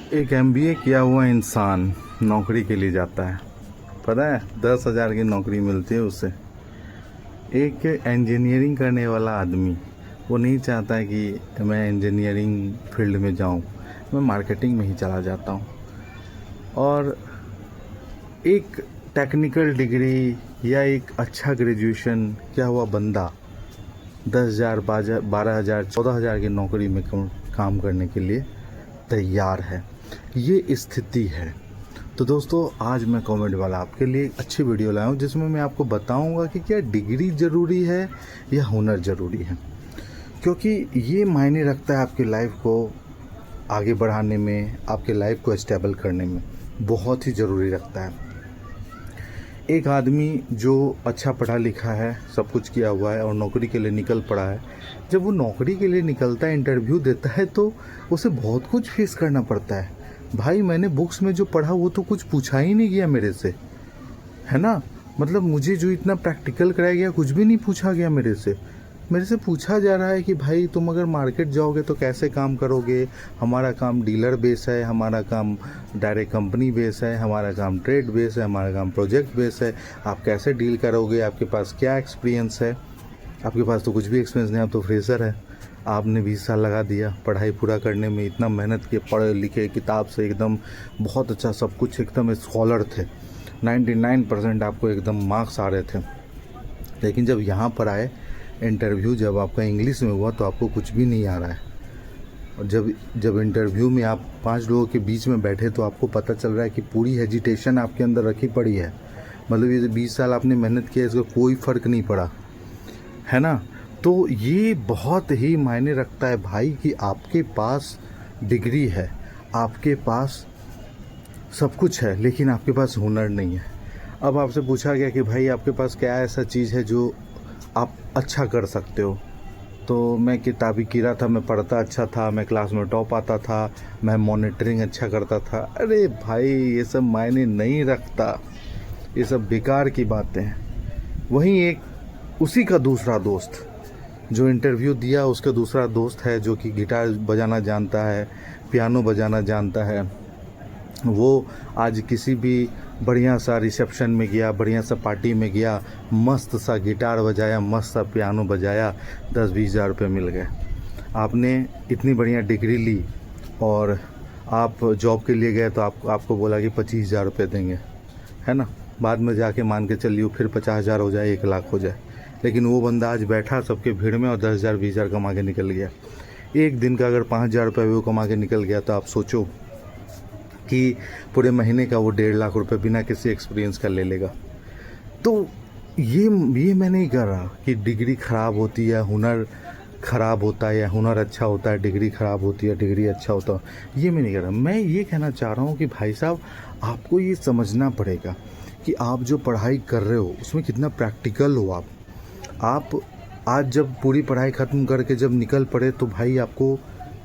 एक एमबीए किया हुआ इंसान नौकरी के लिए जाता है, पता है 10,000 की नौकरी मिलती है उससे। एक इंजीनियरिंग करने वाला आदमी वो नहीं चाहता है कि मैं इंजीनियरिंग फील्ड में जाऊं, मैं मार्केटिंग में ही चला जाता हूं। और एक टेक्निकल डिग्री या एक अच्छा ग्रेजुएशन किया हुआ बंदा 10,000, 12,000, 14,000 की नौकरी में काम करने के लिए तैयार है। ये स्थिति है। तो दोस्तों, आज मैं कॉमेडी वाला आपके लिए एक अच्छी वीडियो लाया हूँ जिसमें मैं आपको बताऊंगा कि क्या डिग्री ज़रूरी है या हुनर ज़रूरी है, क्योंकि ये मायने रखता है आपकी लाइफ को आगे बढ़ाने में, आपके लाइफ को स्टेबल करने में बहुत ही ज़रूरी रखता है। एक आदमी जो अच्छा पढ़ा लिखा है, सब कुछ किया हुआ है और नौकरी के लिए निकल पड़ा है, जब वो नौकरी के लिए निकलता है, इंटरव्यू देता है, तो उसे बहुत कुछ फेस करना पड़ता है। भाई, मैंने बुक्स में जो पढ़ा वो तो कुछ पूछा ही नहीं गया मेरे से, है ना। मतलब मुझे जो इतना प्रैक्टिकल कराया गया कुछ भी नहीं पूछा गया मेरे से पूछा जा रहा है कि भाई तुम अगर मार्केट जाओगे तो कैसे काम करोगे। हमारा काम डीलर बेस है, हमारा काम डायरेक्ट कंपनी बेस है, हमारा काम ट्रेड बेस है, हमारा काम प्रोजेक्ट बेस है। आप कैसे डील करोगे, आपके पास क्या एक्सपीरियंस है। आपके पास तो कुछ भी एक्सपीरियंस नहीं, आप तो फ्रेशर है। आपने 20 साल लगा दिया पढ़ाई पूरा करने में, इतना मेहनत किए, पढ़े लिखे, किताब से एकदम बहुत अच्छा सब कुछ, एकदम स्कॉलर थे, 99% आपको एकदम मार्क्स आ रहे थे। लेकिन जब यहाँ पर आए इंटरव्यू, जब आपका इंग्लिश में हुआ तो आपको कुछ भी नहीं आ रहा है। और जब इंटरव्यू में आप 5 लोगों के बीच में बैठे तो आपको पता चल रहा है कि पूरी हेजिटेशन आपके अंदर रखी पड़ी है। मतलब ये 20 साल आपने मेहनत किया, इसका कोई फ़र्क नहीं पड़ा, है ना। तो ये बहुत ही मायने रखता है भाई कि आपके पास डिग्री है, आपके पास सब कुछ है, लेकिन आपके पास हुनर नहीं है। अब आपसे पूछा गया कि भाई आपके पास क्या ऐसा चीज़ है जो आप अच्छा कर सकते हो। तो मैं किताबी कीड़ा था, मैं पढ़ता अच्छा था, मैं क्लास में टॉप आता था, मैं मॉनिटरिंग अच्छा करता था। अरे भाई, ये सब मायने नहीं रखता, ये सब बेकार की बातें हैं। वहीं एक उसी का दूसरा दोस्त जो इंटरव्यू दिया, उसका दूसरा दोस्त है जो कि गिटार बजाना जानता है, पियानो बजाना जानता है। वो आज किसी भी बढ़िया सा रिसेप्शन में गया, बढ़िया सा पार्टी में गया, मस्त सा गिटार बजाया, मस्त सा पियानो बजाया, 10-20 हज़ार रुपये मिल गए। आपने इतनी बढ़िया डिग्री ली और आप जॉब के लिए गए तो आपको बोला कि 25,000 रुपये देंगे, है ना। बाद में जाके मान के चलिए फिर 50,000 हो जाए, 1,00,000 हो जाए। लेकिन वो बंदा आज बैठा सबके भीड़ में और 10,000 20,000 कमा के निकल गया। एक दिन का अगर 5,000 रुपये वो कमा के निकल गया तो आप सोचो कि पूरे महीने का वो 1,50,000 रुपये बिना किसी एक्सपीरियंस का ले लेगा। तो ये मैं नहीं कर रहा कि डिग्री ख़राब होती है, हुनर ख़राब होता है, या हुनर अच्छा होता है, डिग्री ख़राब होती है, डिग्री अच्छा होता है, ये मैं नहीं कर रहा। मैं ये कहना चाह रहा हूँ कि भाई साहब, आपको ये समझना पड़ेगा कि आप जो पढ़ाई कर रहे हो उसमें कितना प्रैक्टिकल हो। आप आज जब पूरी पढ़ाई ख़त्म करके जब निकल पड़े तो भाई आपको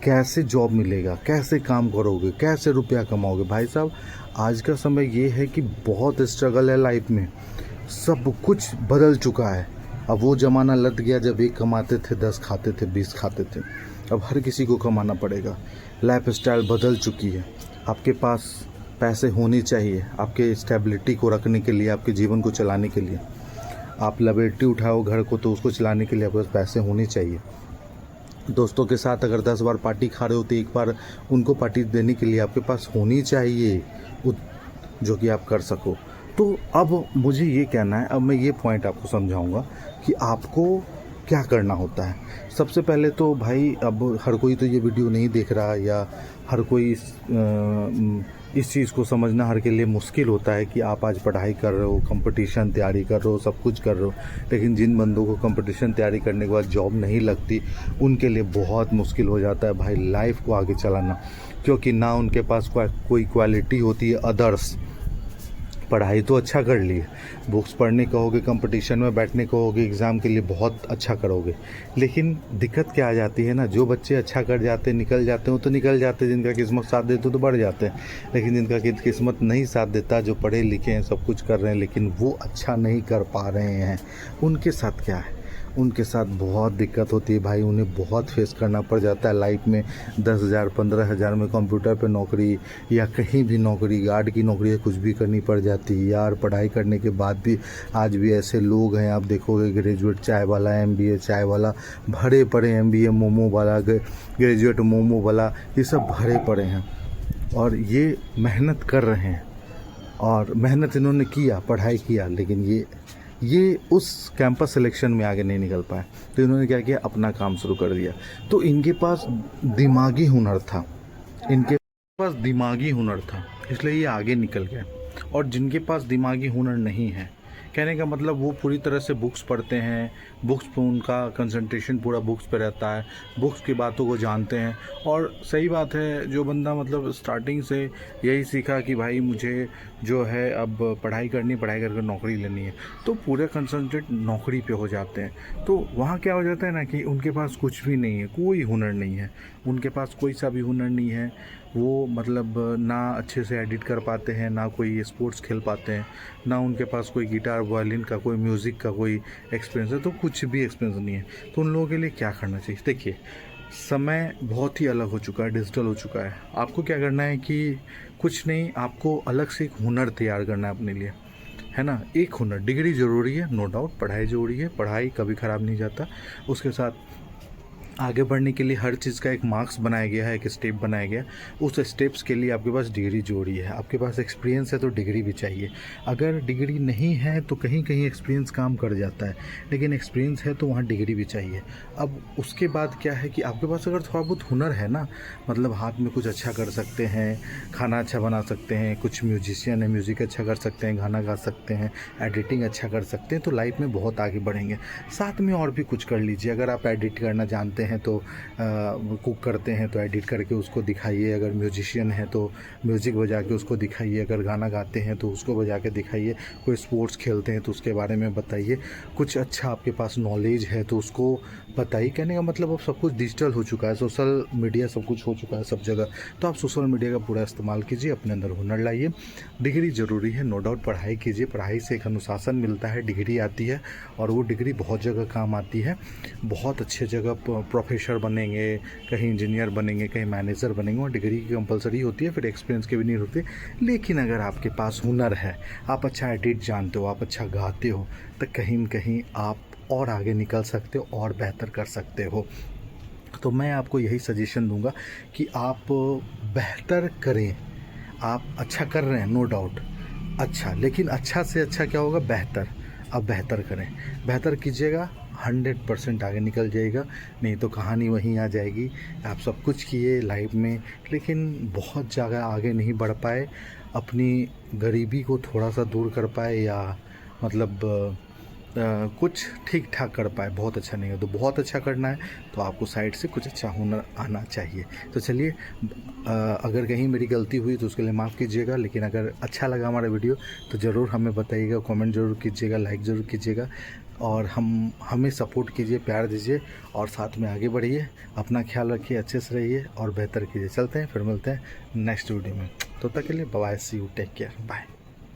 कैसे जॉब मिलेगा, कैसे काम करोगे, कैसे रुपया कमाओगे। भाई साहब, आज का समय ये है कि बहुत स्ट्रगल है लाइफ में, सब कुछ बदल चुका है। अब वो ज़माना लट गया जब एक कमाते थे 10 खाते थे, 20 खाते थे। अब हर किसी को कमाना पड़ेगा, लाइफ स्टाइल बदल चुकी है। आपके पास पैसे होने चाहिए आपके स्टेबिलिटी को रखने के लिए, आपके जीवन को चलाने के लिए। आप लपेटी उठाओ घर को तो उसको चलाने के लिए आपके पास पैसे होने चाहिए। दोस्तों के साथ अगर 10 बार पार्टी खा रहे हो तो एक बार उनको पार्टी देने के लिए आपके पास होनी चाहिए जो कि आप कर सको। तो अब मुझे ये कहना है, अब मैं ये पॉइंट आपको समझाऊंगा कि आपको क्या करना होता है। सबसे पहले तो भाई, अब हर कोई तो ये वीडियो नहीं देख रहा, या हर कोई इस चीज़ को समझना हर के लिए मुश्किल होता है कि आप आज पढ़ाई कर रहे हो, कंपटीशन तैयारी कर रहे हो, सब कुछ कर रहे हो, लेकिन जिन बंदों को कंपटीशन तैयारी करने के बाद जॉब नहीं लगती, उनके लिए बहुत मुश्किल हो जाता है भाई लाइफ को आगे चलाना। क्योंकि ना उनके पास कोई क्वालिटी होती है अदर्स। पढ़ाई तो अच्छा कर ली है, बुक्स पढ़ने कहोगे, कंपटीशन में बैठने कहोगे, एग्ज़ाम के लिए बहुत अच्छा करोगे, लेकिन दिक्कत क्या आ जाती है ना, जो बच्चे अच्छा कर जाते निकल जाते हैं वो तो निकल जाते हैं, जिनका किस्मत साथ देते तो बढ़ जाते हैं। लेकिन जिनका किस्मत नहीं साथ देता, जो पढ़े लिखे हैं, सब कुछ कर रहे हैं, लेकिन वो अच्छा नहीं कर पा रहे हैं, उनके साथ क्या है, उनके साथ बहुत दिक्कत होती है भाई, उन्हें बहुत फेस करना पड़ जाता है लाइफ में। 10,000 15,000 में कंप्यूटर पे नौकरी या कहीं भी नौकरी, गार्ड की नौकरी या कुछ भी करनी पड़ जाती है यार। पढ़ाई करने के बाद भी आज भी ऐसे लोग हैं, आप देखोगे ग्रेजुएट चाय वाला, MBA चाय वाला, भरे पड़े, MBA मोमो वाला, ग्रेजुएट मोमो वाला, ये सब भरे पड़े हैं और ये मेहनत कर रहे हैं और मेहनत इन्होंने किया, पढ़ाई किया, लेकिन ये उस कैंपस सिलेक्शन में आगे नहीं निकल पाए। तो इन्होंने क्या किया, अपना काम शुरू कर दिया। तो इनके पास दिमागी हुनर था, इनके पास दिमागी हुनर था, इसलिए ये आगे निकल गए। और जिनके पास दिमागी हुनर नहीं है, कहने का मतलब वो पूरी तरह से बुक्स पढ़ते हैं, बुक्स पे उनका कंसंट्रेशन पूरा बुक्स पे रहता है, बुक्स की बातों को जानते हैं। और सही बात है, जो बंदा मतलब स्टार्टिंग से यही सीखा कि भाई मुझे जो है अब पढ़ाई करनी, पढ़ाई करके नौकरी लेनी है, तो पूरे कंसंट्रेट नौकरी पे हो जाते हैं। तो वहाँ क्या हो जाता है ना कि उनके पास कुछ भी नहीं है, कोई हुनर नहीं है, उनके पास कोई सा भी हुनर नहीं है। वो मतलब ना अच्छे से एडिट कर पाते हैं, ना कोई स्पोर्ट्स खेल पाते हैं, ना उनके पास कोई गिटार वायलिन का, कोई म्यूज़िक का कोई एक्सपीरियंस है, तो कुछ भी एक्सपीरियंस नहीं है। तो उन लोगों के लिए क्या करना चाहिए? देखिए, समय बहुत ही अलग हो चुका है, डिजिटल हो चुका है। आपको क्या करना है कि कुछ नहीं, आपको अलग से एक हुनर तैयार करना है अपने लिए, है ना। एक हुनर, डिग्री ज़रूरी है, नो डाउट, पढ़ाई ज़रूरी है, पढ़ाई कभी ख़राब नहीं जाता। उसके साथ आगे बढ़ने के लिए हर चीज़ का एक मार्क्स बनाया गया है, एक स्टेप बनाया गया है। उस स्टेप्स के लिए आपके पास डिग्री ज़रूरी है। आपके पास एक्सपीरियंस है तो डिग्री भी चाहिए। अगर डिग्री नहीं है तो कहीं कहीं एक्सपीरियंस काम कर जाता है, लेकिन एक्सपीरियंस है तो वहाँ डिग्री भी चाहिए। अब उसके बाद क्या है कि आपके पास अगर थोड़ा बहुत हुनर है ना, मतलब हाथ में कुछ अच्छा कर सकते हैं, खाना अच्छा बना सकते हैं, कुछ म्यूजिशियन है, म्यूज़िक अच्छा कर सकते हैं, गाना गा सकते हैं, एडिटिंग अच्छा कर सकते हैं, तो लाइफ में बहुत आगे बढ़ेंगे। साथ में और भी कुछ कर लीजिए। अगर आप एडिट करना जानते हैं तो कुक करते हैं तो एडिट करके उसको दिखाइए। अगर म्यूजिशियन है तो म्यूज़िक बजा के उसको दिखाइए। अगर गाना गाते हैं तो उसको बजा के दिखाइए। कोई स्पोर्ट्स खेलते हैं तो उसके बारे में बताइए। कुछ अच्छा आपके पास नॉलेज है तो उसको बताइए। कहने का मतलब अब सब कुछ डिजिटल हो चुका है, सोशल मीडिया सब कुछ हो चुका है सब जगह। तो आप सोशल मीडिया का पूरा इस्तेमाल कीजिए, अपने अंदर हुनर लाइए। डिग्री ज़रूरी है, नो डाउट, पढ़ाई कीजिए। पढ़ाई से एक अनुशासन मिलता है, डिग्री आती है और वो डिग्री बहुत जगह काम आती है। बहुत अच्छे जगह प्रोफेसर बनेंगे, कहीं इंजीनियर बनेंगे, कहीं मैनेजर बनेंगे, और डिग्री की कंपलसरी होती है, फिर एक्सपीरियंस की भी नहीं होती। लेकिन अगर आपके पास हुनर है, आप अच्छा एडिट जानते हो, आप अच्छा गाते हो, तो कहीं न कहीं आप और आगे निकल सकते हो और बेहतर कर सकते हो। तो मैं आपको यही सजेशन दूंगा कि आप बेहतर करें। आप अच्छा कर रहे हैं, नो डाउट, अच्छा, लेकिन अच्छा से अच्छा क्या होगा, बेहतर। अब बेहतर करें, बेहतर कीजिएगा, 100% आगे निकल जाएगा। नहीं तो कहानी वहीं आ जाएगी। आप सब कुछ किए लाइफ में, लेकिन बहुत ज़्यादा आगे नहीं बढ़ पाए, अपनी गरीबी को थोड़ा सा दूर कर पाए, या मतलब कुछ ठीक ठाक कर पाए, बहुत अच्छा नहीं है। तो बहुत अच्छा करना है तो आपको साइड से कुछ अच्छा हुनर आना चाहिए। तो चलिए, अगर कहीं मेरी गलती हुई तो उसके लिए माफ़ कीजिएगा, लेकिन अगर अच्छा लगा हमारा वीडियो तो ज़रूर हमें बताइएगा, कमेंट ज़रूर कीजिएगा, लाइक ज़रूर कीजिएगा, और हमें सपोर्ट कीजिए, प्यार दीजिए, और साथ में आगे बढ़िए। अपना ख्याल रखिए, अच्छे से रहिए और बेहतर कीजिए। चलते हैं, फिर मिलते हैं नेक्स्ट वीडियो में। तो तब तक के लिए bye, see you, take care, bye.